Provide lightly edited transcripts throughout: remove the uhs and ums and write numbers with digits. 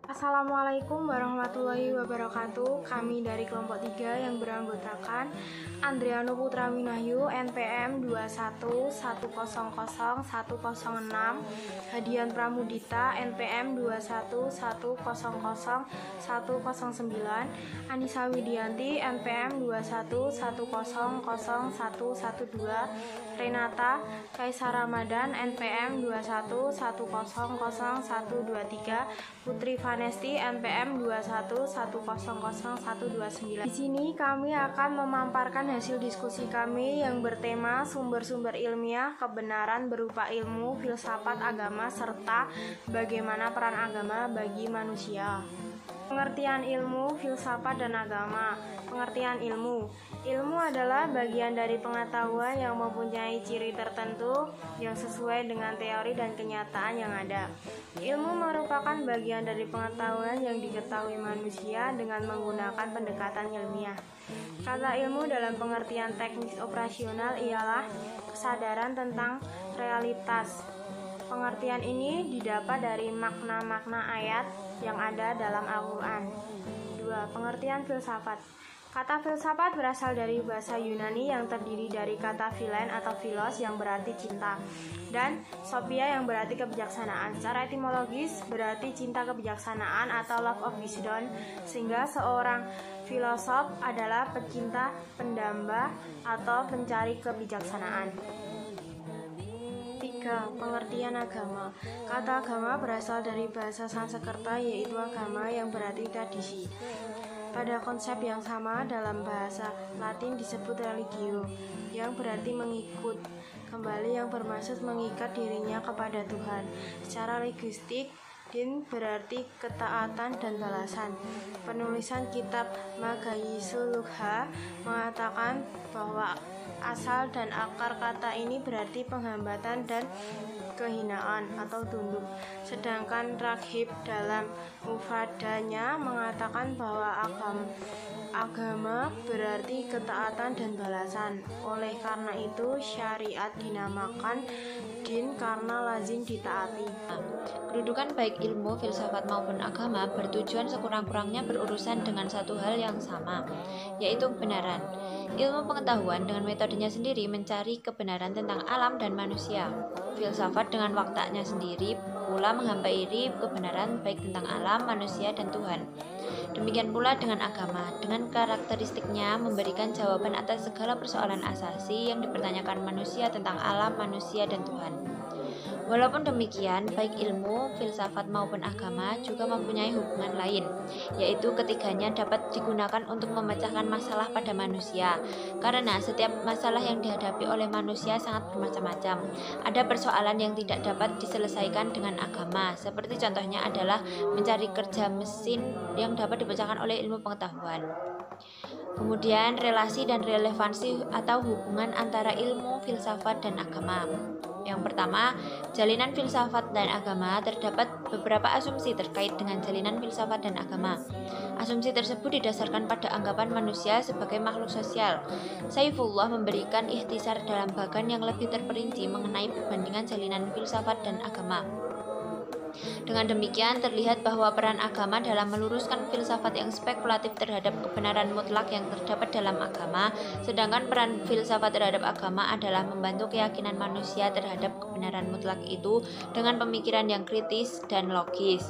Assalamualaikum warahmatullahi wabarakatuh. Kami dari kelompok 3 yang beranggotakan Andriano Putra Minahyu, NPM 211001006, Hadian Pramudita, NPM 211001009, Anissa Widianti, NPM 211000112, Renata Kaisar Ramadan, NPM 211000123, Putri Vanesti, NPM 211000129. Di sini kami akan memaparkan hasil diskusi kami yang bertema sumber-sumber ilmiah, kebenaran berupa ilmu, filsafat agama, serta bagaimana peran agama bagi manusia. Pengertian ilmu, filsafat, dan agama. Pengertian ilmu. Ilmu adalah bagian dari pengetahuan yang mempunyai ciri tertentu yang sesuai dengan teori dan kenyataan yang ada. Ilmu merupakan bagian dari pengetahuan yang diketahui manusia dengan menggunakan pendekatan ilmiah. Kata ilmu dalam pengertian teknis operasional ialah kesadaran tentang realitas. Pengertian ini didapat dari makna-makna ayat yang ada dalam Al-Quran. 2. Pengertian filsafat. Kata filsafat berasal dari bahasa Yunani yang terdiri dari kata philein atau philos yang berarti cinta, dan sophia yang berarti kebijaksanaan. Secara etimologis berarti cinta kebijaksanaan atau love of wisdom, sehingga seorang filosof adalah pecinta, pendamba, atau pencari kebijaksanaan. 3. Pengertian agama. Kata agama berasal dari bahasa Sanskerta, yaitu agama yang berarti tradisi. Pada konsep yang sama dalam bahasa Latin disebut religio, yang berarti mengikut. Kembali yang bermaksud mengikat dirinya kepada Tuhan. Secara linguistik, din berarti ketaatan dan balasan. Penulisan kitab Magayisul Lugha mengatakan bahwa asal dan akar kata ini berarti penghambatan dan kehinaan atau tunduk. Sedangkan Raghib dalam Mufadanya mengatakan bahwa agama berarti ketaatan dan balasan. Oleh karena itu syariat dinamakan din karena lazim ditaati. Kedudukan baik ilmu, filsafat maupun agama bertujuan sekurang-kurangnya berurusan dengan satu hal yang sama, yaitu kebenaran. Ilmu pengetahuan dengan metodenya sendiri mencari kebenaran tentang alam dan manusia. Filsafat dengan waktanya sendiri pula menghampiri kebenaran baik tentang alam, manusia, dan Tuhan. Demikian pula dengan agama, dengan karakteristiknya memberikan jawaban atas segala persoalan asasi yang dipertanyakan manusia tentang alam, manusia, dan Tuhan. Walaupun demikian, baik ilmu, filsafat maupun agama juga mempunyai hubungan lain, yaitu ketiganya dapat digunakan untuk memecahkan masalah pada manusia. Karena setiap masalah yang dihadapi oleh manusia sangat bermacam-macam. Ada persoalan yang tidak dapat diselesaikan dengan agama, seperti contohnya adalah mencari kerja mesin yang dapat dipecahkan oleh ilmu pengetahuan. Kemudian relasi dan relevansi atau hubungan antara ilmu, filsafat, dan agama. Yang pertama, jalinan filsafat dan agama. Terdapat beberapa asumsi terkait dengan jalinan filsafat dan agama. Asumsi tersebut didasarkan pada anggapan manusia sebagai makhluk sosial. Saifullah memberikan ikhtisar dalam bagan yang lebih terperinci mengenai perbandingan jalinan filsafat dan agama. Dengan demikian terlihat bahwa peran agama dalam meluruskan filsafat yang spekulatif terhadap kebenaran mutlak yang terdapat dalam agama, sedangkan peran filsafat terhadap agama adalah membantu keyakinan manusia terhadap kebenaran mutlak itu dengan pemikiran yang kritis dan logis.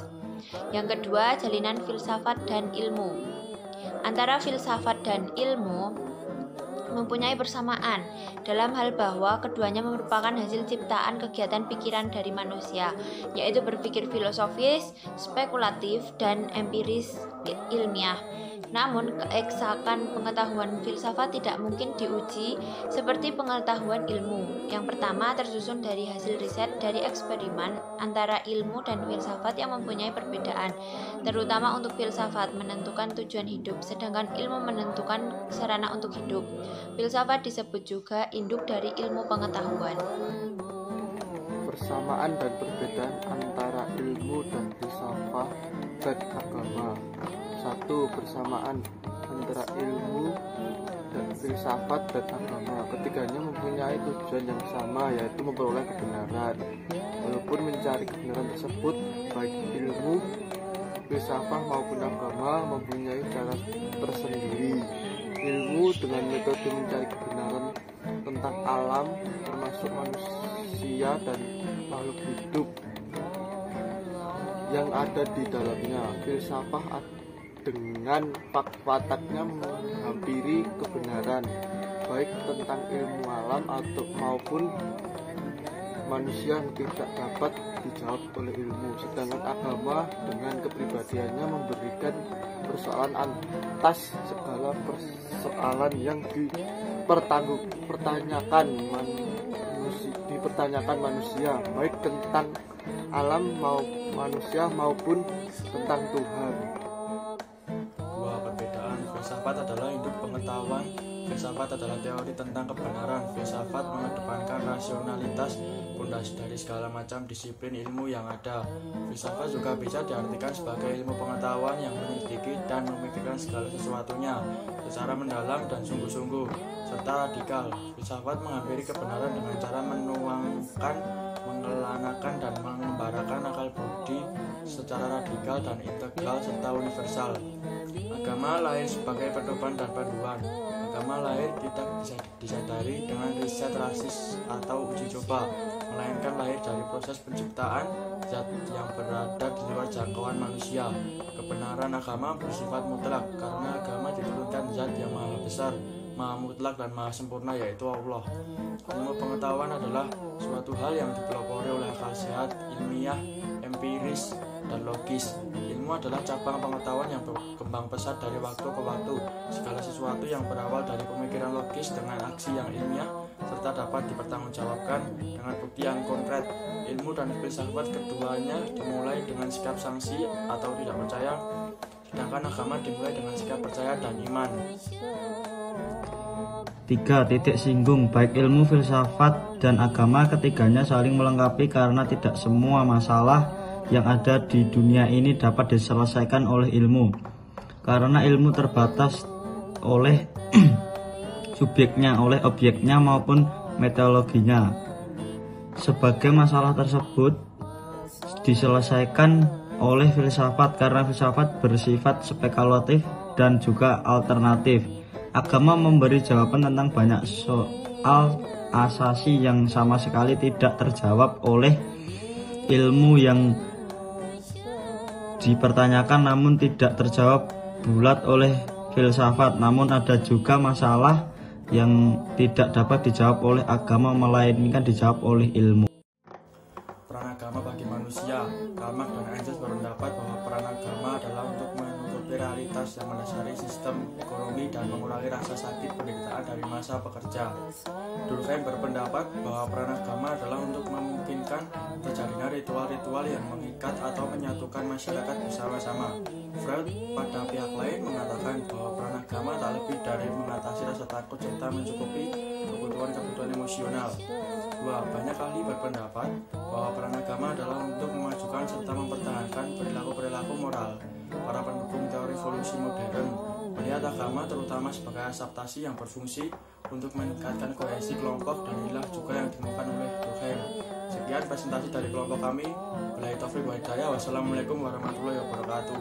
Yang kedua, jalinan filsafat dan ilmu. Antara filsafat dan ilmu mempunyai persamaan dalam hal bahwa keduanya merupakan hasil ciptaan kegiatan pikiran dari manusia, yaitu berpikir filosofis, spekulatif, dan empiris ilmiah. Namun, keeksakan pengetahuan filsafat tidak mungkin diuji seperti pengetahuan ilmu. Yang pertama tersusun dari hasil riset dari eksperimen antara ilmu dan filsafat yang mempunyai perbedaan, terutama untuk filsafat menentukan tujuan hidup, sedangkan ilmu menentukan sarana untuk hidup. Filsafat disebut juga induk dari ilmu pengetahuan. Persamaan dan perbedaan antara ilmu dan filsafat dan agama. 1. Persamaan antara ilmu dan filsafat dan agama. Ketiganya mempunyai tujuan yang sama, yaitu memperoleh kebenaran. Walaupun mencari kebenaran tersebut, baik ilmu filsafat maupun agama mempunyai cara tersendiri. Ilmu dengan metode mencari kebenaran tentang alam, termasuk manusia dan makhluk hidup yang ada di dalamnya. Filsafat dengan wataknya menghampiri kebenaran, baik tentang ilmu alam atau maupun manusia yang tidak dapat dijawab oleh ilmu. Sedangkan agama dengan kepribadiannya memberikan persoalan atas segala persoalan yang dipertanyakan manusia, baik tentang alam manusia maupun tentang Tuhan. Dua perbedaan. Filsafat adalah induk pengetahuan. Filsafat adalah teori tentang kebenaran. Filsafat mengedepankan rasionalitas, pondasi dari segala macam disiplin ilmu yang ada. Filsafat juga bisa diartikan sebagai ilmu pengetahuan yang menyelidiki dan memikirkan segala sesuatunya secara mendalam dan sungguh-sungguh, serta radikal. Filsafat menghampiri kebenaran dengan cara menuangkan, mengelanakan, dan mengembarakan akal budi secara radikal dan integral serta universal. Agama lahir sebagai pedoman dan panduan. Agama lahir tidak bisa disadari dengan riset rasis atau uji coba, melainkan lahir dari proses penciptaan zat yang berada di luar jangkauan manusia. Kebenaran agama bersifat mutlak karena agama diturunkan zat yang maha besar, maha mutlak dan maha sempurna, yaitu Allah. Ilmu pengetahuan adalah suatu hal yang dipelopori oleh akal sehat, ilmiah, empiris, dan logis. Ilmu adalah cabang pengetahuan yang berkembang pesat dari waktu ke waktu. Segala sesuatu yang berawal dari pemikiran logis dengan aksi yang ilmiah serta dapat dipertanggungjawabkan dengan bukti yang konkret. Ilmu dan filsafat keduanya dimulai dengan sikap sanksi atau tidak percaya, sedangkan agama dimulai dengan sikap percaya dan iman. 3. Titik singgung. Baik ilmu, filsafat, dan agama ketiganya saling melengkapi karena tidak semua masalah yang ada di dunia ini dapat diselesaikan oleh ilmu, karena ilmu terbatas oleh subjeknya, oleh objeknya maupun metodologinya. Sebagai masalah tersebut diselesaikan oleh filsafat karena filsafat bersifat spekulatif dan juga alternatif. Agama memberi jawaban tentang banyak soal asasi yang sama sekali tidak terjawab oleh ilmu yang dipertanyakan namun tidak terjawab bulat oleh filsafat. Namun ada juga masalah yang tidak dapat dijawab oleh agama melainkan dijawab oleh ilmu. Peran agama bagi manusia. Karl Marx dan Engels berpendapat bahwa peran agama adalah untuk menutupi realitas yang mendasari sistem ekonomi dan mengurangi rasa sakit penderitaan dari masa pekerja. Durkheim berpendapat bahwa peran agama adalah untuk memungkinkan terjadinya ritual-ritual yang mengikat atau menyatukan masyarakat bersama-sama. Freud pada pihak lain mengatakan bahwa peran agama tak lebih dari mengatasi rasa takut serta mencukupi kebutuhan-kebutuhan emosional. Banyak ahli berpendapat bahwa peran agama adalah untuk memajukan serta mempertahankan perilaku-perilaku moral. Para pendukung teori evolusi modern melihat agama terutama sebagai adaptasi yang berfungsi untuk meningkatkan kohesi kelompok, dan inilah juga yang ditemukan oleh Durkheim. Sekian presentasi dari kelompok kami. Billahi taufiq wal hidayah. Wassalamualaikum warahmatullahi wabarakatuh.